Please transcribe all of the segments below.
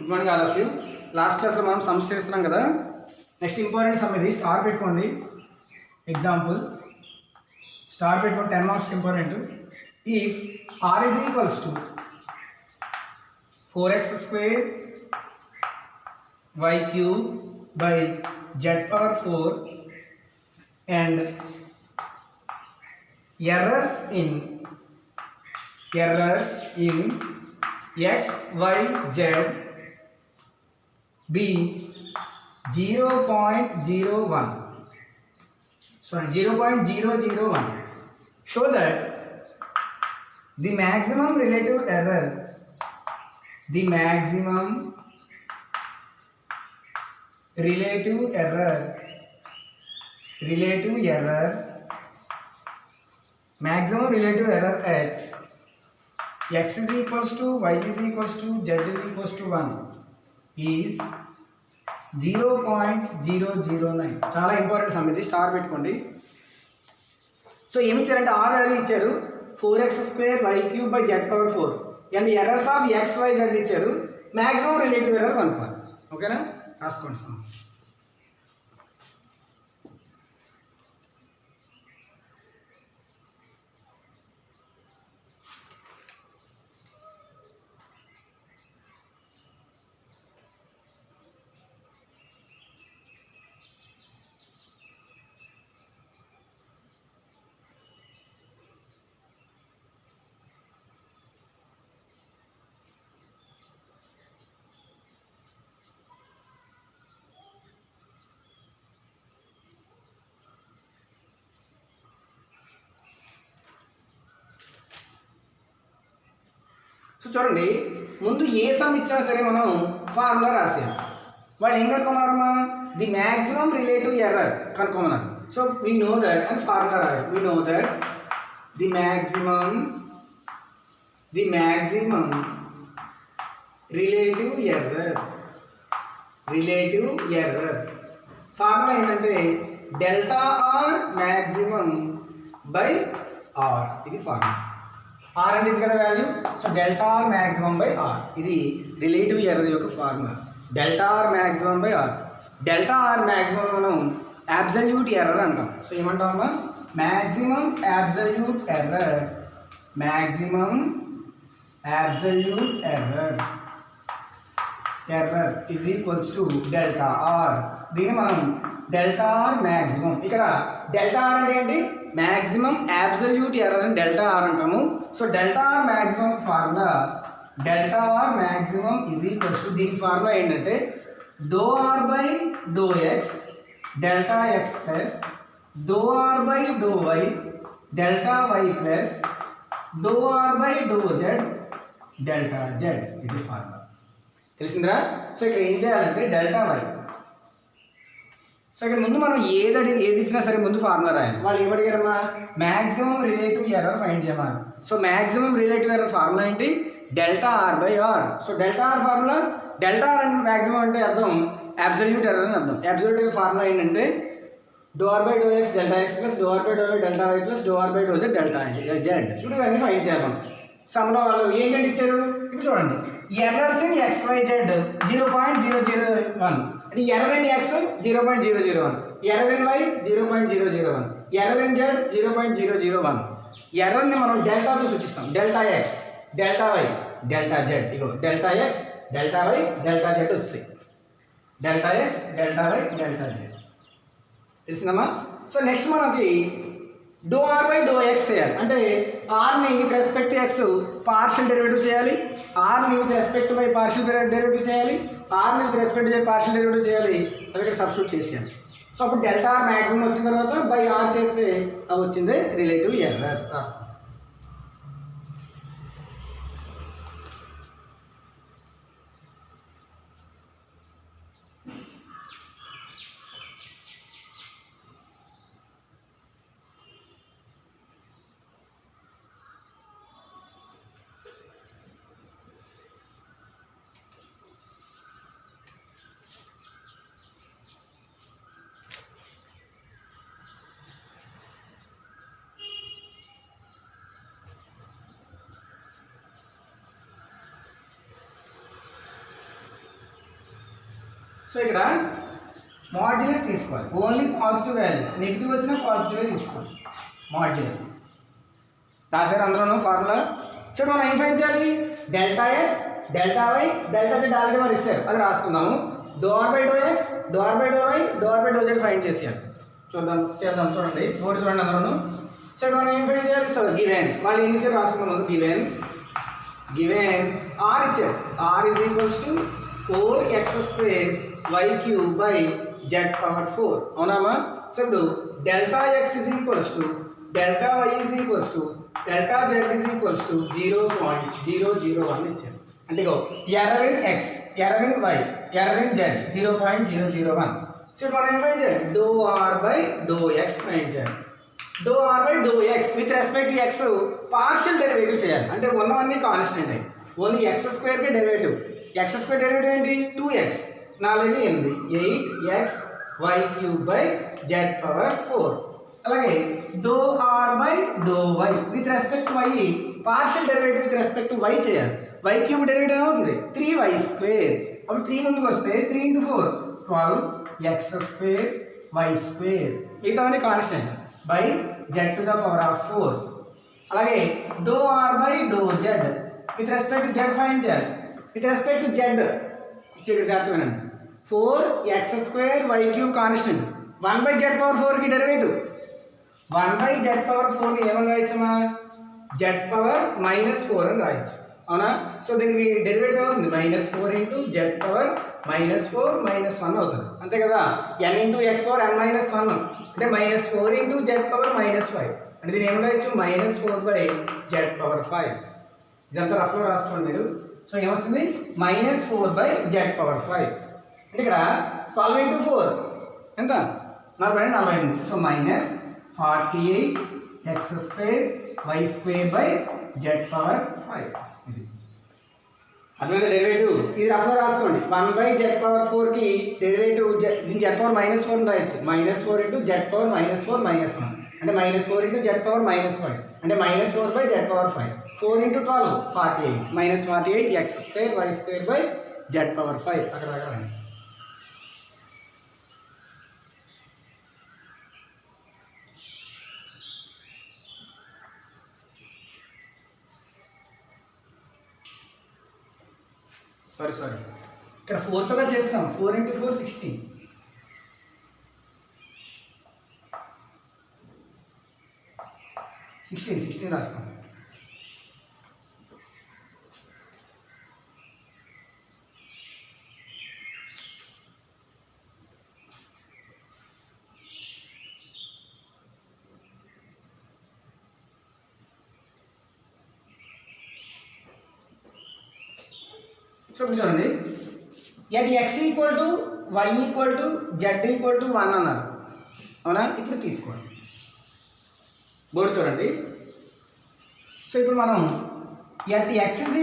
Good morning all of you. Last క్లాస్లో మనం sums చేస్తున్నాం కదా. నెక్స్ట్ ఇంపార్టెంట్ సమ్ ఇది. స్టార్ పెట్టుకోండి. ఎగ్జాంపుల్ స్టార్ పెట్టుకోండి. 10 marks important. If R is equals to 4x square y cube by z power 4 and errors in x, y, z be 0.01. Sorry, 0.001. Show that the maximum relative error at x is equals to y is equals to z is equals to 1 is 0.009. చాలా important sum ఇది. Star పెట్టుకోండి. So ఏమి ఇచ్చారంటే are value ఇచ్చారు 4x² y³ by z power 4 and errors of X Y Z ఇచ్చారు. Maximum relative error కనుక్కోవాలి. ఓకేనా, రాసుకోండి సమ్. సో చూడండి, ముందు ఏ సమ్ ఇచ్చినా సరే మనం ఫార్ములా రాసాము. వాళ్ళు ఏం కనుక్కోమన్నారమ్మా? ది మ్యాక్సిమం రిలేటివ్ ఎర్రర్ కనుక్కోమన్నారు. సో వీ నో దట్ అని ఫార్ములా రాయాలి. We know that the maximum relative error formula ఏంటంటే delta R maximum by R. ఇది ఫార్ములా. ఆర్ అంటే ఇది కదా value. So delta R maximum by R. ఇది relative error యొక్క formula. Delta R maximum by R. Delta R maximum మనం absolute error అంటాం. So ఏమంటామమ్మా? Maximum absolute error is equals to delta are. దీన్ని మనం డెల్టా ఆర్ మ్యాక్సిమం. ఇక్కడ delta R అంటే ఏంటి? మ్యాక్సిమం అబ్సల్యూట్ ఎర్రర్ అని డెల్టా ఆర్ అంటాము. So delta R maximum formula delta R maximum is equals to, దీని ఫార్ములా ఏంటంటే do R by do X delta X plus do R by do Y delta Y plus do R by do Z delta Z. ఇది formula. తెలిసిందిరా? So ఇక్కడ ఏం చేయాలంటే delta Y. So ఇక్కడ ముందు మనం ఏది ఇచ్చినా సరే ముందు ఫార్ములా రాయాలి. వాళ్ళు ఏమడిగారమ్మా? మ్యాక్సిమం రిలేటివ్ ఎర్రర్ ఫైండ్ చేయమన్నారు. So maximum relative error formula ఏంటి? Delta R by R. So delta R formula, delta R అంటే మ్యాక్సిమం అంటే అర్థం అబ్సల్యూట్ ఎర్రర్ అని అర్థం. అబ్సల్యూట్ ఎర్రర్ ఫార్ములా ఏంటంటే do R by do X delta X plus do R by do Y delta Y plus do R by do Z delta Z. ఇప్పుడు ఇవన్నీ find చేయాలి మనం. సమ్లో వాళ్ళు ఏంటంటే ఇచ్చారు. ఇప్పుడు చూడండి, errors in X Y Z 0.001 అంటే error in X 0.001, error in Y 0.001, error in Z 0.001. ఎర్రర్ని మనం డెల్టాతో సూచిస్తాం. Delta X delta Y delta Z. ఇగో delta X delta Y delta Z వస్తాయి. Delta X delta Y delta Z. తెలిసిందమ్మా? So next మనకి doe R by do X చేయాలి. అంటే ఆర్ని with respect to X partial derivative చేయాలి, ఆర్ని with respect to Y partial derivative చేయాలి, ఆర్ని with respect to partial derivative చేయాలి. అది ఇక్కడ సబ్స్టిట్యూట్ చేసేయాలి. సో అప్పుడు డెల్టా ఆర్ మ్యాక్సిమం వచ్చిన తర్వాత బై ఆర్ చేస్తే అది వచ్చింది రిలేటివ్ ఎర్రర్. రాస్తాం. సో ఇక్కడ మాడ్యులస్ తీసుకోవాలి, ఓన్లీ పాజిటివ్ వాల్యూ, నెగిటివ్ వచ్చినా పాజిటివే తీసుకోవాలి. మాడ్యులస్ రాశారు అందులోనూ ఫార్ములా. సో మనం ఏం ఫైండ్ చేయాలి? Delta X, delta Y, delta Z already మరి ఇస్తారు, అది రాసుకుందాము. Doe R by do X, doe R by do Y, doe R by do Z find చేసేయాలి. చేద్దాం చూడండి, బోర్డు చూడండి అందులోను. సో మనం ఏం ఫైండ్ చేయాలి? సో గివెన్ వాళ్ళు ఏం ఇచ్చారు రాసుకున్నాం. గివెన్ ఆర్ ఇచ్చారు. R is equals to 4x² y³ by z⁴. అవునామా? సో ఇప్పుడు delta X is equals to delta Y is equals to delta Z is equals to 0.001 ఇచ్చారు. అంటే error in X, error in Y, error in Z 0.001. So మనం ఏం find చేయాలి? Doe R by do X find చేయాలి. Doe R by do X with respect to X partial derivative చేయాలి. అంటే ఉన్నవన్నీ constant అయ్యి only x² derivative. x² derivative ఏంటి? 2x, 4 8, 8x y³ by z⁴. అలాగే డో R by do Y with respect to Y partial derivative with respect to Y చేయాలి. y³ derivative ఏమవుతుంది? 3y². అప్పుడు 3 ముందుకు వస్తే 3 × 4 12x² y². మిగతావన్నీ కాన్స్టెంట్ బై z⁴. అలాగే డో R by do Z with respect to Z find చేయాలి. With respect to Z ఇక్కడ జాగ్రత్తగా 4x² y³ constant, 1/z⁴కి derivative. 1/z⁴ ఏమని రాయొచ్చమ్మా? z⁻⁻4 అని రాయొచ్చు. అవునా? సో దీనికి డెరివేటివ్ అవుతుంది -4 × z⁻⁻4 -1 అవుతుంది. అంతే కదా? n × x⁻n−1 అంటే -4 × z⁻−5 అంటే దీన్ని ఏమని రాయొచ్చు? -4/z⁵. ఇదంతా రఫ్లో రాసుకోండి మీరు. సో ఏమవుతుంది? -4/z⁵. అంటే ఇక్కడ 12 × 4 ఎంత? 48. So -48x² y² by z⁵. ఇది అర్థమైంది డెరివేటివ్. ఇది రఫ్లో రాసుకోండి. 1/z⁴కి డెరివేటివ్ దీని z⁻−4 రాయొచ్చు. -4 × z⁻−4 -1 అంటే -4 × z⁻−5 అంటే -4/z⁵. 4 × 12 48 -48x² y² by z⁵. అక్కడ రాగాలండి. సారీ ఇక్కడ 4తోగా చేస్తున్నాం. 4 × 4 16. 16 రాస్తాం. సో ఇప్పుడు చూడండి, ఎట్ x = y = z = 1 అన్నారు. అవునా? ఇప్పుడు తీసుకోండి, బోర్డు చూడండి. సో ఇప్పుడు మనం at x =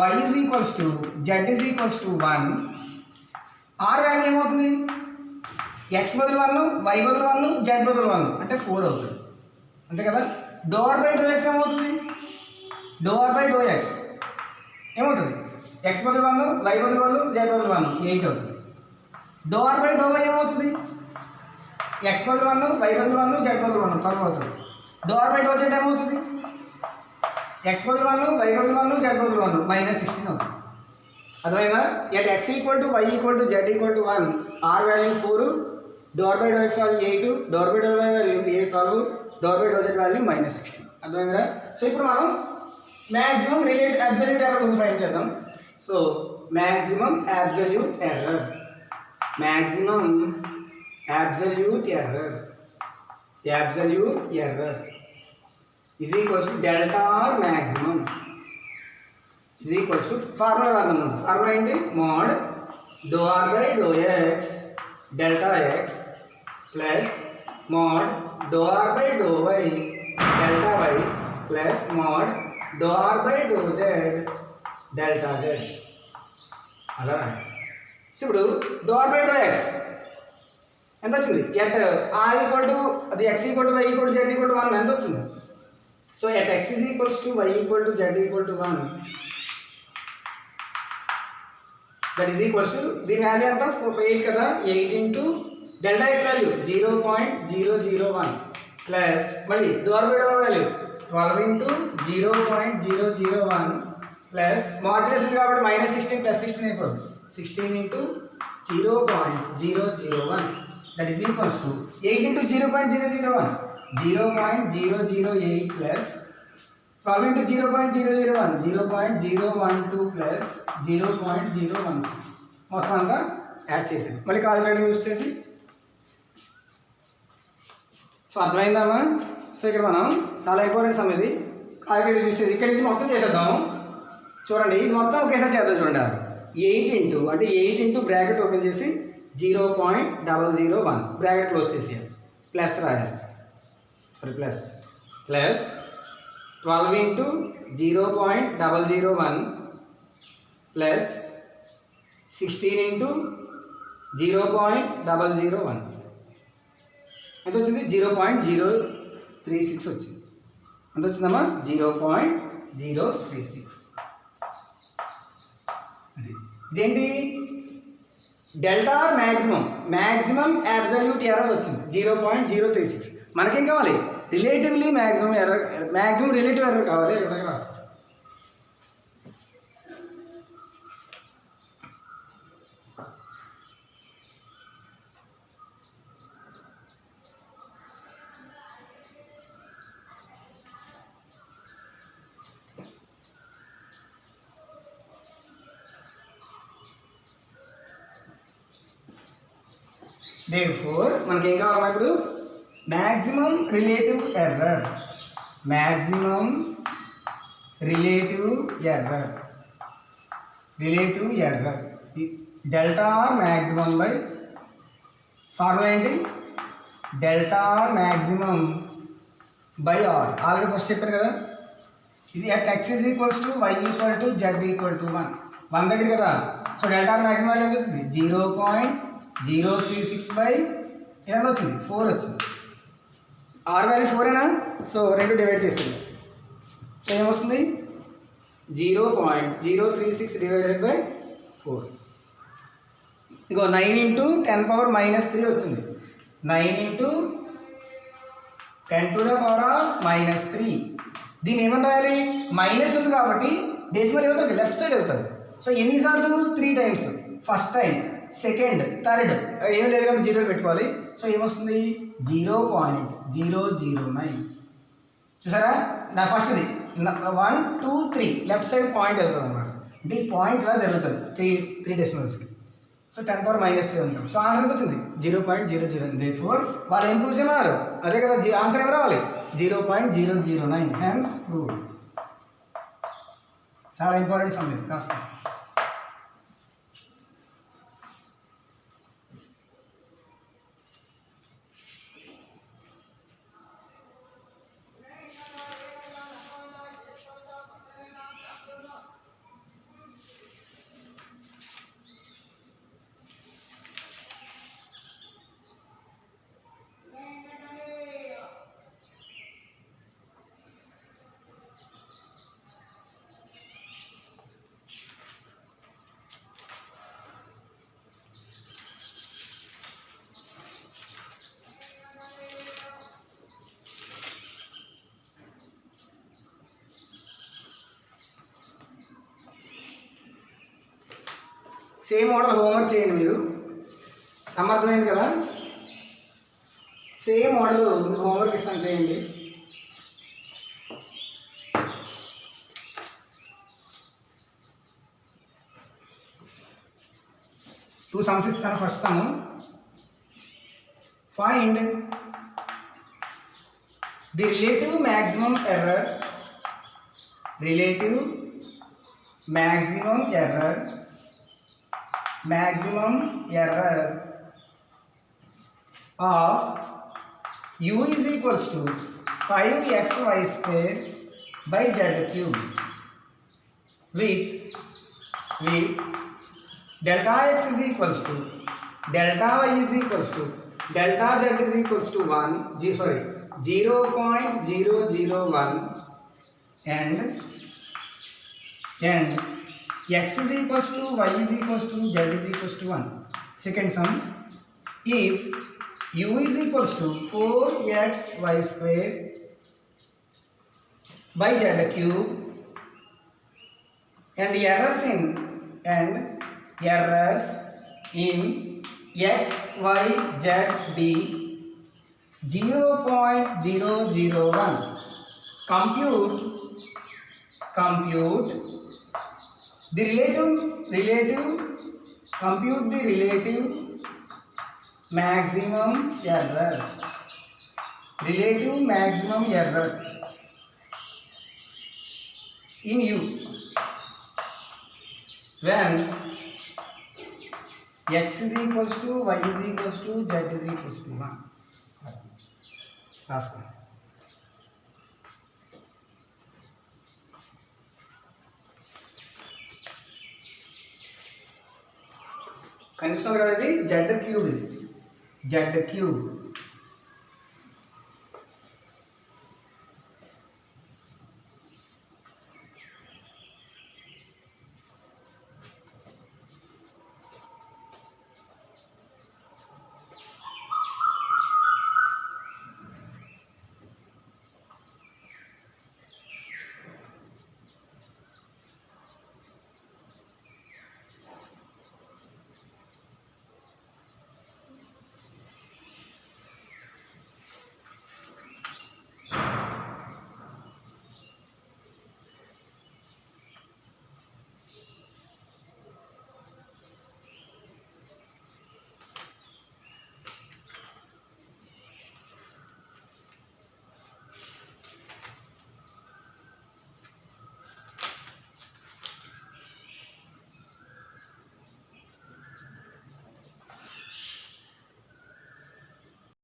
y = z = 1 R value ఏమవుతుంది? x బదులు 1, y బదులు 1, z బదులు 1 అంటే 4 అవుతుంది. అంతే కదా? Doe R by do X ఏమవుతుంది? Doe R by do X ఏమవుతుంది? x బదులు 1, y బదులు 1, z బదులు 1 8 అవుతుంది. డో ఆర్ బై డో వై ఏమవుతుంది? x బదులు 1, y బదులు 1, z బదులు 1 12 అవుతుంది. డో ఆర్ బై డో జెడ్ ఏమవుతుంది? x బదులు 1, y బదులు 1, z బదులు 1 -16 అవుతుంది. అర్థమైందా? At x = y = z = 1 R value 4, డో R by do X value 8, డో R by do Y value 12, డో R by do Z value -16. అర్థమైందా? సో ఇప్పుడు మనం మ్యాక్సిమం రిలేటెడ్ అబ్సల్యూట్ ఎర్రర్ ముందు ఫైండ్ చేద్దాం. So maximum absolute error is equals to delta r maximum is equals to formula రాద్దాం. Formula ఏంటి? mod డో R by do X delta X plus mod డో R by do Y delta Y plus mod డో R by do Z delta Z. అలా ఇప్పుడు డో R by do X ఎంత వచ్చింది? ఎట్ ఆర్ = అది x = y = z = 1 ఎంత వచ్చింది? So at x = y = z = 1 that is equals to దీని వాల్యూ ఎంత 8 కదా 8 into delta X value 0.001 plus మళ్ళీ door by door value 12 into 0.001 plus modulation కాబట్టి -16 ప్లస్ 16 అయిపోతుంది 16 into 0.001 that is equals to 8 into 0.001 0.008 plus 12 into 0.001 0.012 plus 0.016 మొత్తం అంతా add చేసేది మళ్ళీ కాలిక్యులేటర్ యూజ్ చేసి సో అర్థమైందమ్మా సో ఇక్కడ మనం చాలా ఇంపార్టెంట్ సమ్ ఇది కాలిక్యులేటర్ యూజ్ చేసి ఇక్కడ నుంచి మొత్తం చేసేద్దాము చూడండి ఇది మొత్తం ఒకేసారి చేద్దాం చూడండి 8 ఇంటూ అంటే 8 ఇంటూ బ్రాకెట్ ఓపెన్ చేసి 0.001 బ్రాకెట్ క్లోజ్ చేసేయాలి ప్లస్ రాయాలి sorry plus 12 into 0.001 plus 16 into 0.001 ఎంత వచ్చింది 0.036 వచ్చింది ఎంత వచ్చిందమ్మా 0.036 ఇదేంటి delta R maximum absolute error వచ్చింది 0.036 మనకేం కావాలి రిలేటివ్లీ మ్యాక్సిమం రిలేటివ్ ఎర్రర్ కావాలి ఇక్కడ దగ్గర రాసుకో therefore మనకి ఏం కావాలి ఇప్పుడు maximum relative error delta r maximum by formula ఏంటి delta R maximum by r already first చెప్పాను కదా ఇది at x is equals to y equal to z equal to 1 దగ్గర కదా సో డెల్టా ఆర్ maximum ఎంత వచ్చింది 0.036 బై ఎంత వచ్చింది 4 వచ్చింది ఆర్ వాల్యూ 4 ఏనా సో 2 డివైడ్ చేసింది సో ఏమొస్తుంది 0.036 డివైడెడ్ బై 4 ఇంకో 9 ఇంటూ 10 పవర్ -3 వచ్చింది 9 into 10 to the power of -3 దీన్ని ఏమని రాయాలి మైనస్ ఉంది కాబట్టి డెసిమల్ ఏమవుతుంది లెఫ్ట్ సైడ్ అవుతుంది సో ఎన్నిసార్లు 3 times first time second third ఏం లేదు కాబట్టి జీరోలు పెట్టుకోవాలి సో ఏమొస్తుంది 0.009 చూసారా నా ఫస్ట్ది 1 2 3 లెఫ్ట్ సైడ్ పాయింట్ వెళ్తుంది అనమాట అంటే ఈ పాయింట్ ఇలా జరుగుతుంది 3 డెసిమల్స్కి సో 10 పవర్ -3 ఉంటాం సో ఆన్సర్ ఎంత వచ్చింది 0.009 therefore వాళ్ళు ఏం ప్రూవ్ చేయమన్నారు అదే కదా ఆన్సర్ ఏం రావాలి 0.009 హెన్స్ ప్రూవ్ చాలా ఇంపార్టెంట్ సమయం కాస్త సేమ్ మోడల్ హోంవర్క్ చేయండి మీరు సమర్థమైంది కదా సేమ్ మోడల్ హోంవర్క్ ఇస్తాను చేయండి టూ సమ్స్ ఇస్తాను first some find the relative maximum error of u is equals to 5xy square by z cube with delta x is equals to delta y is equals to delta z is equals to 0.001 and x is equals to y is equals to z is equals to 1. Second sum, if u is equals to 4xy square by z cube and errors in x, y, z be 0.001, compute the relative maximum error in u when x is equals to y is equals to z is equals to 1. రాసుకో. కనిపిస్తుంది కదా, ఇది z cube